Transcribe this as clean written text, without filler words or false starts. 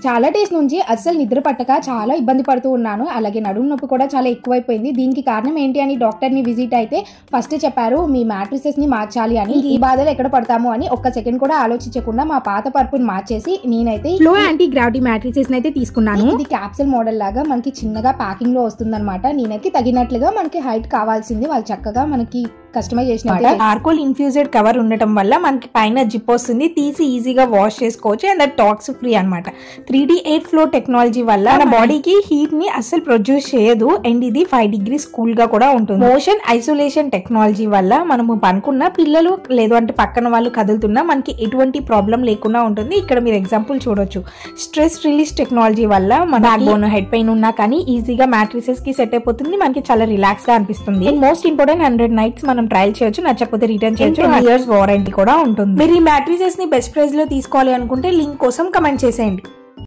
చాలా డేస్ నుంచి అస్సలు నిద్ర పట్టక చాలా ఇబ్బంది పడుతూ ఉన్నాను. అలాగే నడుము నొప్పి కూడా చాలా ఎక్కువైపోయింది. దీనికి కారణం ఏంటి అని డాక్టర్ని విజిట్ అయితే ఫస్ట్ చెప్పారు మీ మ్యాట్రిసెస్ని మార్చాలి అని. ఈ బాధలు ఎక్కడ పడతాము అని ఒక్క సెకండ్ కూడా ఆలోచించకుండా మా పాత పరుపుని మార్చేసి నేనైతే ఫ్లో యాంటీ గ్రావిటీ మ్యాట్రిసెస్ అయితే తీసుకున్నాను. ఇది క్యాప్సూల్ మోడల్ లాగా మనకి చిన్నగా ప్యాకింగ్ లో వస్తుందన్నమాట. నేనైతే తగినట్లుగా మనకి హైట్ కావాల్సింది వాళ్ళు చక్కగా మనకి కస్టమైజ్ చేసిన ఆర్కోల్ ఇన్ఫ్యూజ్డ్ కవర్ ఉండటం వల్ల మనకి పైన జిప్ వస్తుంది, తీసి ఈజీగా వాష్ చేసుకోవచ్చు. అండ్ దట్ టాక్స్ ఫ్రీ అనమాట. 3D ఎయిర్ ఫ్లో టెక్నాలజీ వల్ల మన బాడీకి హీట్ ని అస్సలు ప్రొడ్యూస్ చేయదు. అండ్ ఇది 5 degrees కూల్ గా కూడా ఉంటుంది. మోషన్ ఐసోలేషన్ టెక్నాలజీ వల్ల మనము పనుకున్న పిల్లలు లేదు అంటే పక్కన వాళ్ళు కదులుతున్నా మనకి ఎటువంటి ప్రాబ్లం లేకుండా ఉంటుంది. ఇక్కడ మీరు ఎగ్జాంపుల్ చూడొచ్చు. స్ట్రెస్ రిలీజ్ టెక్నాలజీ వల్ల మన బ్యాక్ బోన్ హెడ్ పెయిన్ ఉన్నా కానీ ఈజీగా మ్యాట్రిసెస్ కి సెట్ అయిపోతుంది. మనకి చాలా రిలాక్స్ గా అనిపిస్తుంది. అండ్ మోస్ట్ ఇంపార్టెంట్ 100 nights మనం ట్రయల్ చేయొచ్చు, నచ్చకపోతే రిటర్న్ చేయొచ్చు. 10 years వారంటీ కూడా ఉంటుంది. మీరు ఈ మ్యాట్రిసెస్ ని బెస్ట్ ప్రైస్ లో తీసుకోవాలి అనుకుంటే లింక్ కోసం కమెంట్ చేసేయండి.